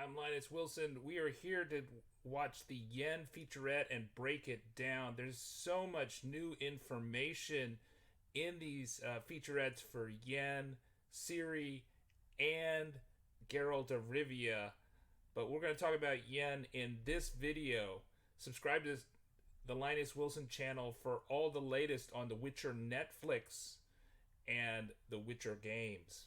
I'm Linus Wilson. We are here to watch the Yen featurette and break it down. There's so much new information in these featurettes for Yen, Ciri, and Geralt of Rivia. But we're going to talk about Yen in this video. Subscribe to the Linus Wilson channel for all the latest on The Witcher Netflix and The Witcher games.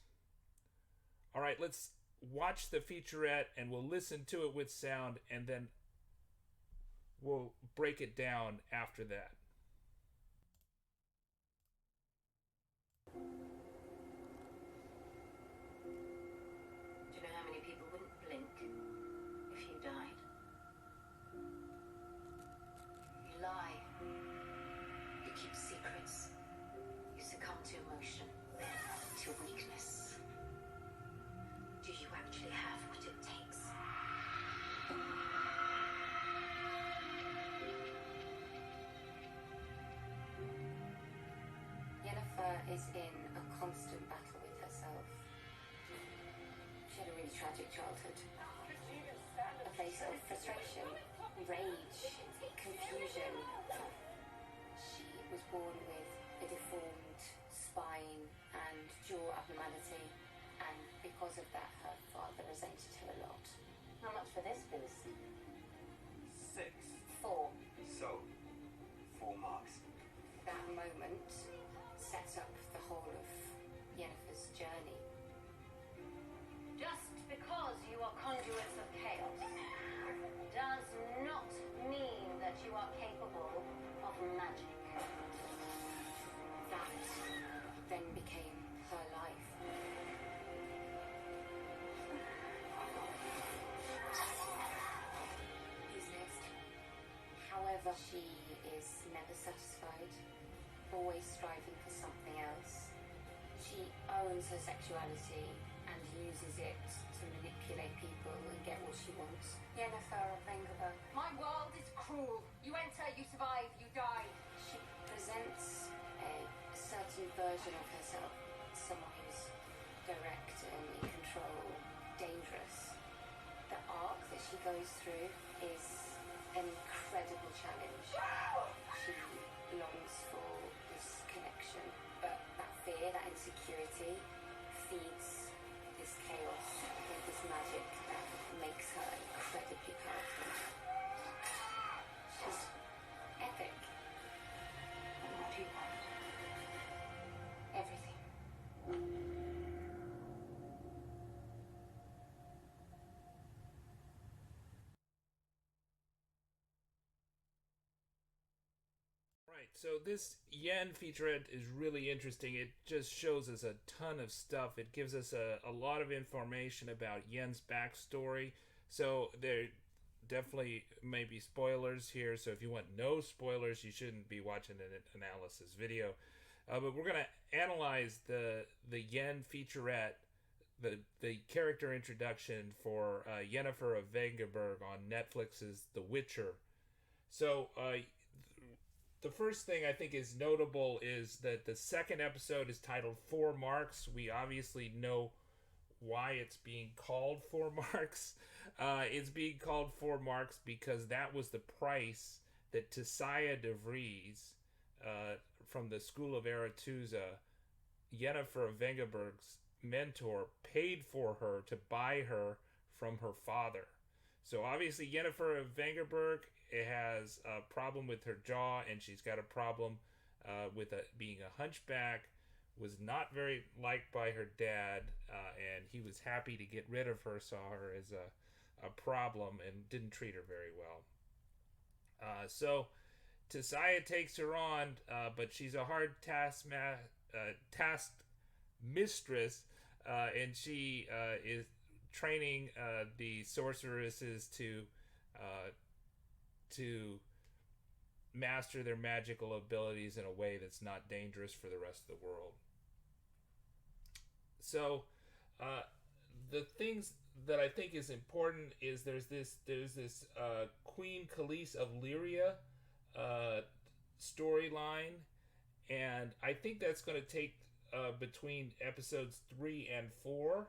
All right, let's watch the featurette and we'll listen to it with sound and then we'll break it down after that. Do you know how many people wouldn't blink if you died? You lie. You keep secrets. You succumb to emotion, to weakness. Do you actually have what it takes? Yennefer is in a constant battle with herself. She had a really tragic childhood. A place of frustration, rage, confusion. She was born with a deformed spine and jaw abnormality. And because of that, her father resented her a lot. How much for this boost? 6. 4. So, 4 marks. That moment sets up the whole of Yennefer's journey. Just because you are conduits of chaos does not mean that you are capable of magic. That then became her life. However, she is never satisfied, always striving for something else. She owns her sexuality and uses it to manipulate people and get what she wants. Yennefer of Vengerberg. My world is cruel. You enter, you survive, you die. She presents a certain version of herself, someone who's direct and in control, dangerous. The arc that she goes through is an incredible challenge. She longs for this connection, but that fear, that insecurity, feeds this chaos and this magic that makes her incredibly powerful. She's epic. And what do you want? Everything. Right, so this Yen featurette is really interesting. It just shows us a ton of stuff. It gives us a lot of information about Yen's backstory. So there definitely may be spoilers here. So if you want no spoilers, you shouldn't be watching an analysis video. But we're going to analyze the Yen featurette, the character introduction for Yennefer of Vengerberg on Netflix's The Witcher. So the first thing I think is notable is that the second episode is titled 4 Marks. We obviously know why it's being called 4 Marks. It's being called 4 Marks because that was the price that Tissia Dvries from the School of Aretuza, Yennefer of Vengerberg's mentor, paid for her to buy her from her father. So obviously Yennefer of Vengerberg has a problem with her jaw, and she's got a problem with being a hunchback, was not very liked by her dad, and he was happy to get rid of her, saw her as a problem, and didn't treat her very well. So Tissia takes her on, but she's a hard task mistress, and she is training the sorceresses to master their magical abilities in a way that's not dangerous for the rest of the world. So the things that I think is important is there's this Queen Kalis of Lyria storyline, and I think that's going to take between episodes 3 and 4.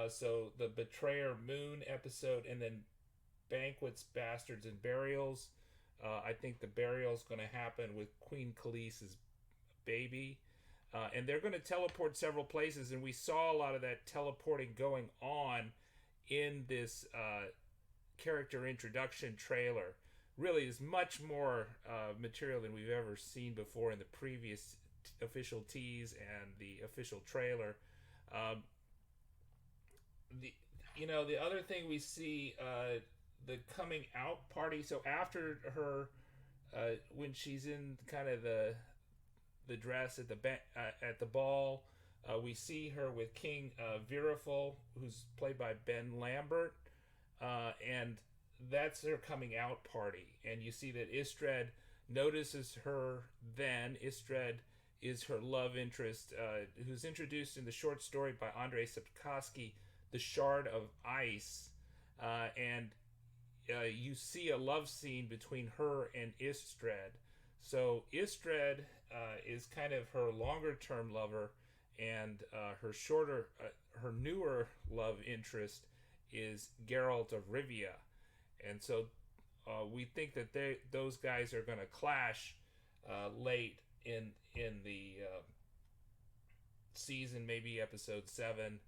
So the Betrayer Moon episode, and then Banquets, Bastards, and Burials. I think the burial's going to happen with Queen Kalis's baby. And they're going to teleport several places, and we saw a lot of that teleporting going on in this character introduction trailer. Really is much more material than we've ever seen before in the previous official tease and the official trailer. The other thing we see, the coming out party. So after her, when she's in kind of the dress at the ball, we see her with King Virfiril, who's played by Ben Lambert, and that's their coming out party. And you see that Istred notices her. Then Istred is her love interest, who's introduced in the short story by Andrei Sapkowski, The Shard of Ice, and you see a love scene between her and Istred. So Istred is kind of her longer-term lover, and her newer love interest is Geralt of Rivia, and so we think that those guys are going to clash late in the season, maybe episode 7,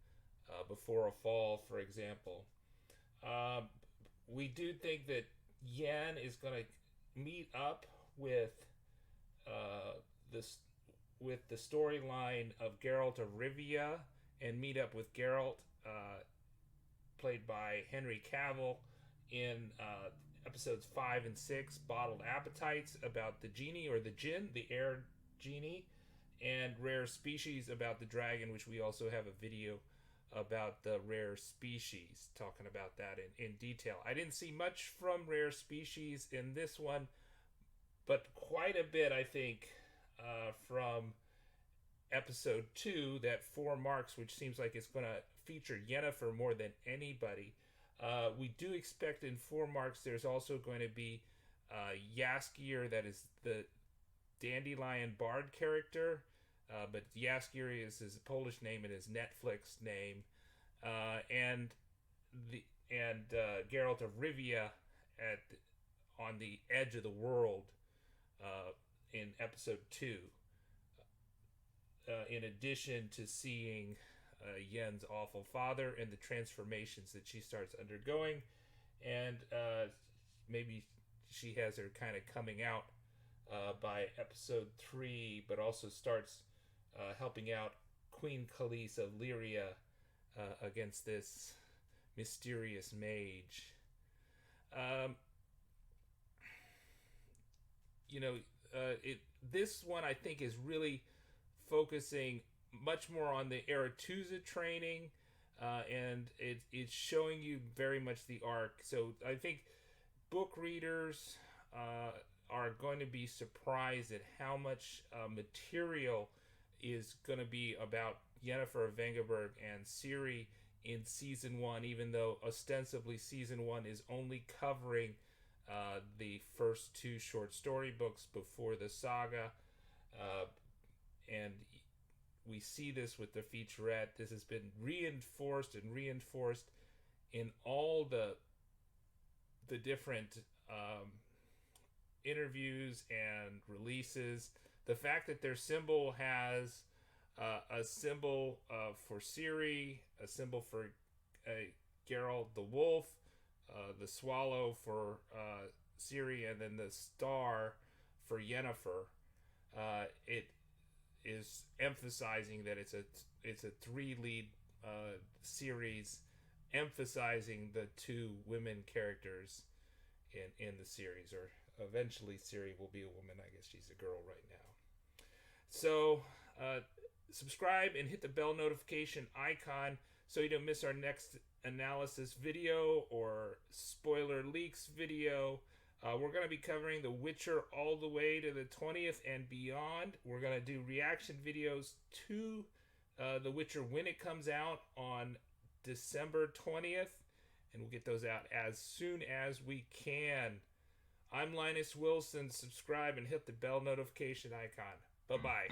before a fall, for example. We do think that Yen is going to meet up with the storyline of Geralt of Rivia, and meet up with Geralt, played by Henry Cavill, in episodes 5 and 6, Bottled Appetites, about the genie or the djinn, the air genie, and Rare Species, about the dragon, which we also have a video about the Rare Species, talking about that in detail. I didn't see much from Rare Species in this one, but quite a bit, I think, from episode 2, that 4 marks, which seems like it's going to feature Yennefer more than anybody. We do expect in 4 marks there's also going to be Jaskier, that is the Dandelion Bard character, but Jaskier is his Polish name and his Netflix name, and Geralt of Rivia on the edge of the world in episode 2. In addition to seeing Yen's awful father and the transformations that she starts undergoing, and maybe she has her kind of coming out by episode 3, but also starts helping out Queen Kalis of Lyria against this mysterious mage. This one I think is really focusing much more on the Aretusa training, and it's showing you very much the arc. So I think book readers are going to be surprised at how much material is going to be about Yennefer of Vengerberg and Ciri in season 1, even though ostensibly season 1 is only covering the first 2 short story books before the saga, and we see this with the featurette. This has been reinforced in all the different interviews and releases. The fact that their symbol has a symbol for Ciri, a symbol for Geralt the wolf, the swallow for Ciri, and then the star for Yennefer. It is emphasizing that it's a 3-lead series, emphasizing the 2 women characters in the series. Or eventually Ciri will be a woman. I guess she's a girl right now. So subscribe and hit the bell notification icon so you don't miss our next analysis video or spoiler leaks video. We're going to be covering The Witcher all the way to the 20th and beyond. We're going to do reaction videos to The Witcher when it comes out on December 20th, and we'll get those out as soon as we can. I'm Linus Wilson. Subscribe and hit the bell notification icon. Bye-bye.